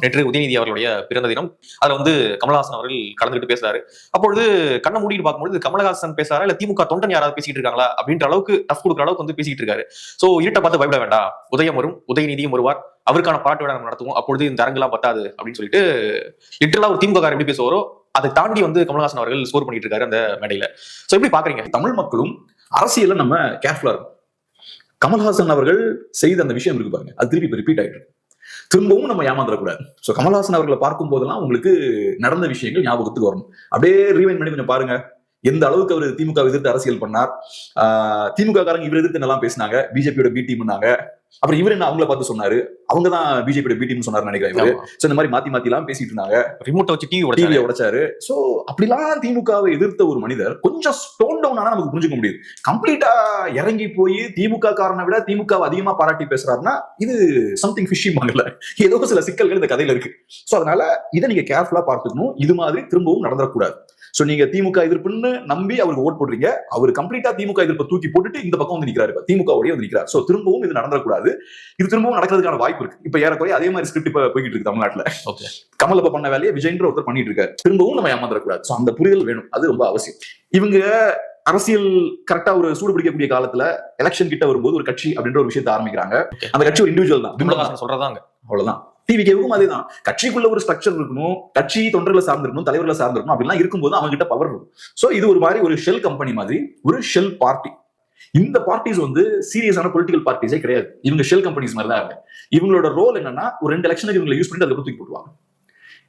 நேற்று உதயநிதி அவர்களுடைய பிறந்த தினம். அதுல வந்து கமலஹாசன் அவர்கள் கலந்துகிட்டு பேசுறாரு. அப்பொழுது கண்ணை மூடிட்டு பார்க்கும்போது கமலஹாசன் பேசுறாரா இல்ல திமுக தொண்டன் யாராவது பேசிட்டு இருக்காங்களா அப்படின்ற அளவுக்கு டஃப் கொடுக்குற அளவுக்கு வந்து பேசிட்டு இருக்காரு. சோ இருட்டை பார்த்து பயப்பட வேண்டாம், உதயம் வரும், உதயநிதியும் வருவார், அவருக்கான பாராட்டு விழா நம்ம நடத்துவோம், அப்பொழுது இந்த அரங்கெல்லாம் பத்தாது அப்படின்னு சொல்லிட்டு லிட்டரலா ஒரு திமுக எப்படி பேசுவாரோ அதை தாண்டி வந்து கமலஹாசன் அவர்கள் ஸ்கோர் பண்ணிட்டு இருக்காரு அந்த மேடையில. சோ எப்படி பாக்குறீங்க? தமிழ் மக்களும் அரசியல நம்ம கேர்ஃபுல்லா இருக்கும். கமல்ஹாசன் அவர்கள் செய்த அந்த விஷயம் இருக்கு பாருங்க, அது திருப்பி ரிப்பீட் ஆயிட்டு திரும்பவும் நம்ம ஏமாந்துடக்கூடாது. ஸோ கமல்ஹாசன் அவர்களை பார்க்கும் போதெல்லாம் உங்களுக்கு நடந்த விஷயங்கள் ஞாபகத்துக்கு வரணும். அப்படியே ரீவைண்ட் பண்ணி கொஞ்சம் பாருங்க, எந்த அளவுக்கு அவர் திமுக எதிர்த்து அரசியல் பண்ணார், திமுக காரங்க இவர் எதிர்த்து நல்லா பேசினாங்க, பிஜேபியோட பி டீம்னாங்க, அப்புறம் இவர் என்ன அவங்கள பார்த்து சொன்னாரு, அவங்க தான் பிஜேபியோட பி டீம் சொன்னாரு நினைக்கிறேன் இவரு. சோ இந்த மாதிரி மாத்தி எல்லாம் பேசிட்டு இருந்தாங்க, ரிமோட்டை வச்சு டிவியை உடைச்சாரு. சோ அப்படிலாம் திமுகவை எதிர்த்த ஒரு மனிதர் கொஞ்சம் ஸ்டோன் டவுன் ஆனா நமக்கு புரிஞ்சுக்க முடியுது. கம்ப்ளீட்டா இறங்கி போய் திமுக காரனை விட திமுக அதிகமா பாராட்டி பேசுறாருன்னா இது சம்திங் ஃபிஷி மங்கல, ஏதோ சில சிக்கல்கள் இந்த கதையில இருக்கு. சோ அதனால இதை நீங்க கேர்ஃபுல்லா பார்த்துக்கணும். இது மாதிரி திரும்பவும் நடந்துடக்கூடாது. சோ நீங்க திமுக எதிர்ப்புன்னு நம்பி அவருக்கு ஓட் போடுறீங்க, அவர் கம்ப்ளீட்டா திமுக எதிர்ப்பை தூக்கி போட்டுட்டு இந்த பக்கம் வந்து நிக்கிறாரு, திமுக ஓடே வந்து நிக்கிறார். சோ திரும்பவும் இது நடந்துடக்கூடாது. இது திரும்பவும் நடக்கிறதுக்கான வாய்ப்பு இருக்கு. இப்ப ஏறக்குறைய அதே மாதிரி ஸ்கிரிப்ட் இப்ப போய்கிட்டு இருக்கு தமிழ்நாட்டுல. கமல் இப்ப பண்ண வேலையை விஜய்ன்ற ஒருத்தர் பண்ணிட்டு இருக்காரு. திரும்பவும் நம்ம ஏமாந்துடக்கூடாது. சோ அந்த புரிதல் வேணும், அது ரொம்ப அவசியம். இவங்க அரசியல் கரெக்டா ஒரு சூடு பிடிக்கக்கூடிய காலத்துல எலெக்ஷன் கிட்ட வரும்போது ஒரு கட்சி அப்படின்ற ஒரு விஷயத்தை ஆரம்பிக்கிறாங்க. அந்த கட்சி ஒரு இண்டிவிஜுவல் தான், சொல்றதாங்க, அவ்வளவுதான். டிவிகேவுக்கும் அதேதான். கட்சிக்குள்ள ஒரு ஸ்ட்ரக்சர் இருக்கணும், கட்சி தொண்டர்களை சார்ந்திருக்கணும், தலைவர்களை சார்ந்திருக்கணும், அப்படிலாம் இருக்கும்போது அவங்க கிட்ட பவர் இருக்கும். சோ இது ஒரு மாதிரி ஒரு ஷெல் கம்பெனி மாதிரி, ஒரு ஷெல் பார்ட்டி. இந்த பார்ட்டிஸ் வந்து சீரியஸான பொலிட்டிக்கல் பார்ட்டிஸே கிடையாது. இவங்க ஷெல் கம்பெனிஸ் மாதிரி தான் இருக்கு. இவங்களோட ரோல் என்னன்னா, ஒரு 2 எலெக்ஷனுக்கு இவங்களை யூஸ் பண்ணி அதை தூக்கி போட்டுவாங்க.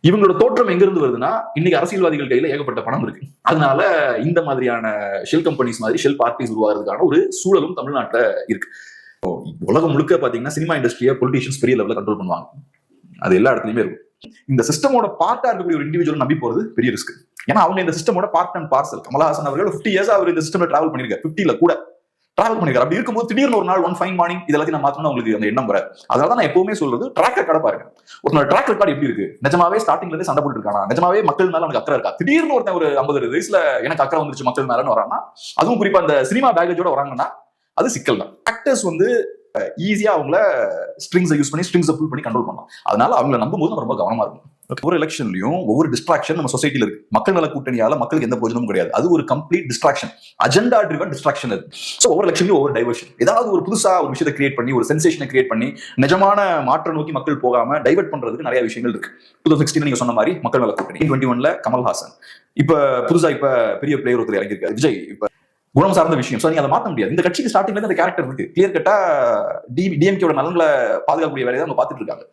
இவங்களோட தோற்றம் எங்க இருந்து வருதுன்னா, இன்னைக்கு அரசியல்வாதிகள் கையில ஏகப்பட்ட பணம் இருக்கு. அதனால இந்த மாதிரியான ஷெல் கம்பெனிஸ் மாதிரி ஷெல் பார்ட்டிஸ் உருவாகிறதுக்கான ஒரு சூழலும் தமிழ்நாட்டுல இருக்கு. உலகம் முழுக்க பாத்தீங்கன்னா சினிமா இண்டஸ்ட்ரியை பொலிட்டிஷியன்ஸ் பெரிய லெவலில் கண்ட்ரோல் பண்ணுவாங்க. அது எல்லா இடத்துலயுமே இருக்கும். இந்த சிஸ்டமோட பார்ட்டா இருக்கக்கூடிய ஒரு இண்டிவிஜுவல் நம்பி போறது பெரிய ரிஸ்க். ஏன்னா அவங்க இந்த சிஸ்டமோட பார்ட் அண்ட் பார்சல். கமலஹாசன் அவர்கள் 50 இயர்ஸ் அவர் இந்த சிஸ்டம்ல டிராவல் பண்ணிருக்காரு, 50ல கூட டிராவல் பண்ணிருக்காரு. அப்படி இருக்கும்போது திடீர்னு ஒரு நாள் ஒன் ஃபைன் மார்னிங் இதெல்லாம் நான் மாத்தணும் உங்களுக்கு அந்த எண்ணம் வர. அதனால நான் எப்பவுமே சொல்றது ட்ராக் ரெக்கார்டை பாருங்க. ஒரு ட்ராக் ரெக்கார்டு எப்படி இருக்கு, நிஜமாவே ஸ்டார்டிங்ல இருந்து சண்டை போட்டு இருக்கானா, நிஜமாவே மக்கள் மேல எனக்கு அக்கறை இருக்கா, திடீர்னு ஒருத்தன் ஒரு 50 வயசுல எனக்கு அக்கறை வந்துருச்சு மக்கள் மேலன்னு வரானா, அதுவும் குறிப்பா அந்த சினிமா பேக்கேஜோட வராங்கன்னா அது சிக்கல் தான். ஆக்டர்ஸ் வந்து ஈஸியா அவங்கள ஸ்ட்ரிங்ஸை யூஸ் பண்ணி ஸ்ட்ரிங்ஸை புல் பண்ணி கண்ட்ரோல் பண்ணலாம். அதனால அவங்களை நம்பும்போது நம்ம ரொம்ப கவனமா இருக்கும். ஒவ்வொரு எலெக்ஷன்லயும் ஒவ்வொரு டிஸ்ட்ராக்ஷன் நம்ம சொசைட்டில இருக்கு. மக்கள் நல கூட்டணியால மக்களுக்கு எந்த பிரயோஜனமும் கிடையாது. அது ஒரு complete distraction, agenda driven distraction. அது சோ ஒவ்வொரு எலெக்ஷன்லயும் ஒவ்வொரு டைவர்ஷன், ஏதாவது ஒரு புதுசா ஒரு விஷயத்தை கிரியேட் பண்ணி ஒரு சென்சேஷனை கிரியேட் பண்ணி நிஜமான மாற்றம் நோக்கி மக்கள் போகாம டைவர்ட் பண்றதுக்கு நிறைய விஷயங்கள் இருக்கு. 2016 நீங்க சொன்ன மாதிரி மக்கள் நல கூட்டணி, 2021 கமல்ஹாசன், இப்ப புதுசா இப்ப பெரிய பிளேயர் ஒருத்தர் இறங்கியிருக்காரு விஜய். இப்ப குணம் சார்ந்த விஷயம். சோ நீங்க அதை மாத்த முடியாது. இந்த கட்சிக்கு ஸ்டார்டிங்ல இருந்து அந்த கேரக்டர் இருக்கு, கிளியர் கட்டா டிஎம்கேவோட நலன்களை பாதுகாக்கக்கூடிய வேலையை தான் அவங்க பார்த்துட்டு இருக்காங்க.